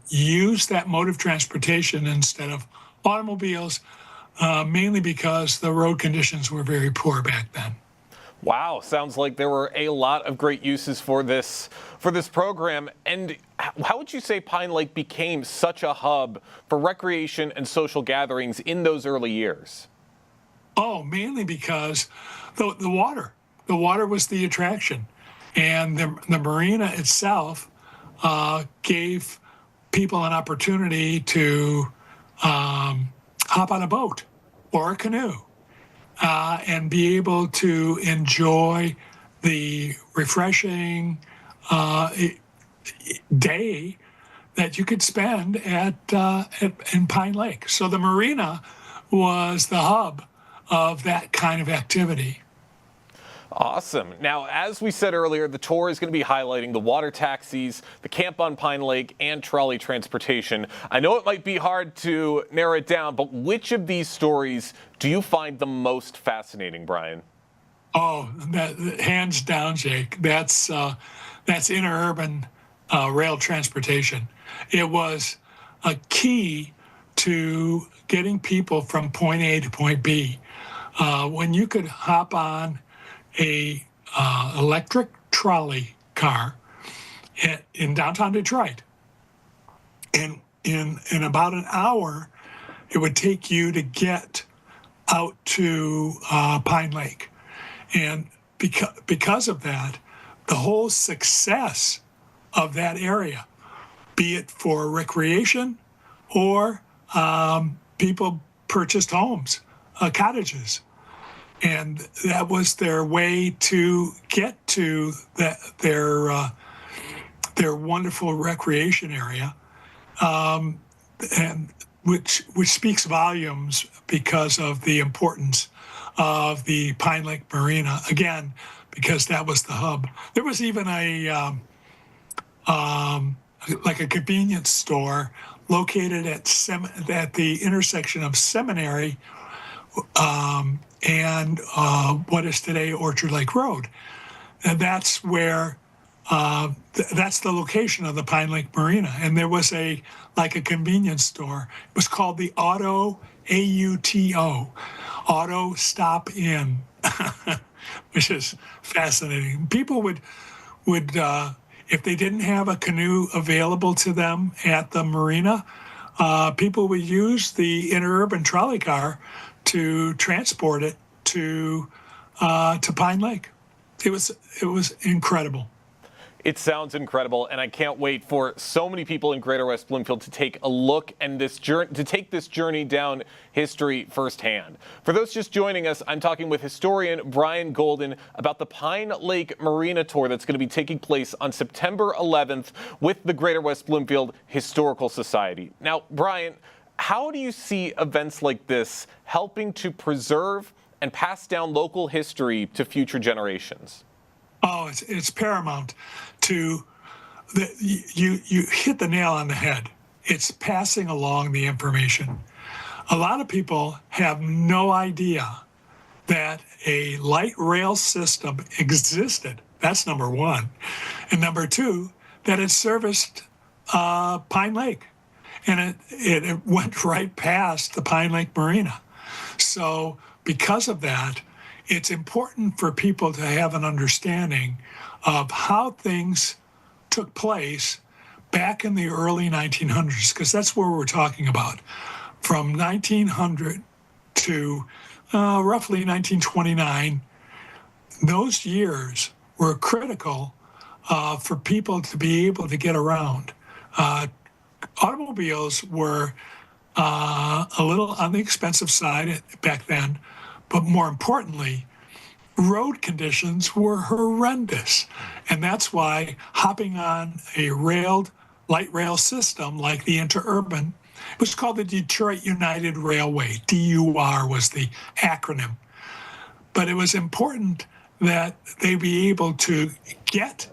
use that mode of transportation instead of automobiles, mainly because the road conditions were very poor back then. Wow, sounds like there were a lot of great uses for this program. And how would you say Pine Lake became such a hub for recreation and social gatherings in those early years? Oh, mainly because the water. The water was the attraction. And the marina itself gave people an opportunity to hop on a boat or a canoe and be able to enjoy the refreshing day that you could spend in Pine Lake. So the marina was the hub of that kind of activity. Awesome. Now, as we said earlier, the tour is going to be highlighting the water taxis, the camp on Pine Lake, and trolley transportation. I know it might be hard to narrow it down, but which of these stories do you find the most fascinating, Brian? Oh, hands down, Jake. That's Interurban rail transportation. It was a key to getting people from point A to point B. When you could hop on a electric trolley car in downtown Detroit, and in about an hour, it would take you to get out to Pine Lake. And because of that, the whole success of that area, be it for recreation or people purchased homes, cottages. And that was their way to get to their wonderful recreation area, and which speaks volumes because of the importance of the Pine Lake Marina. Again, because that was the hub. There was even a convenience store located at the intersection of Seminary and what is today Orchard Lake Road. And that's where, that's the location of the Pine Lake Marina. And there was a convenience store. It was called the Auto, AUTO, Auto Stop In, which is fascinating. People would if they didn't have a canoe available to them at the marina, people would use the Interurban trolley car to transport it to Pine Lake. It was incredible. It sounds incredible, and I can't wait for so many people in Greater West Bloomfield to take a look and take this journey down history firsthand. For those just joining us, I'm talking with historian Brian Golden about the Pine Lake Marina Tour that's going to be taking place on September 11th with the Greater West Bloomfield Historical Society. Now, Brian, how do you see events like this helping to preserve and pass down local history to future generations? Oh, it's paramount to you hit the nail on the head. It's passing along the information. A lot of people have no idea that a light rail system existed. That's number one. And number two, that it serviced Pine Lake. And it went right past the Pine Lake Marina. So because of that, it's important for people to have an understanding of how things took place back in the early 1900s, because that's where we're talking about. From 1900 to roughly 1929, those years were critical for people to be able to get around. Automobiles were a little on the expensive side back then, but more importantly, road conditions were horrendous. And that's why hopping on a light rail system like the Interurban, it was called the Detroit United Railway. DUR was the acronym. But it was important that they be able to get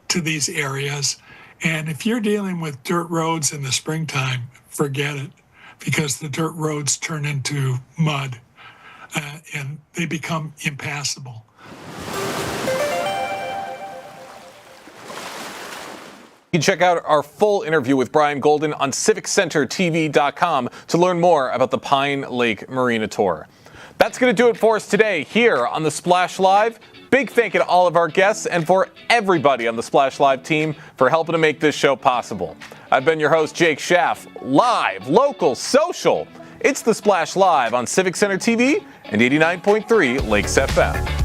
to these areas. And if you're dealing with dirt roads in the springtime, forget it, because the dirt roads turn into mud. And they become impassable. You can check out our full interview with Brian Golden on CivicCenterTV.com to learn more about the Pine Lake Marina Tour. That's going to do it for us today here on the Splash Live. Big thank you to all of our guests and for everybody on the Splash Live team for helping to make this show possible. I've been your host, Jake Schaff. Live, local, social. It's the Splash Live on Civic Center TV and 89.3 Lakes FM.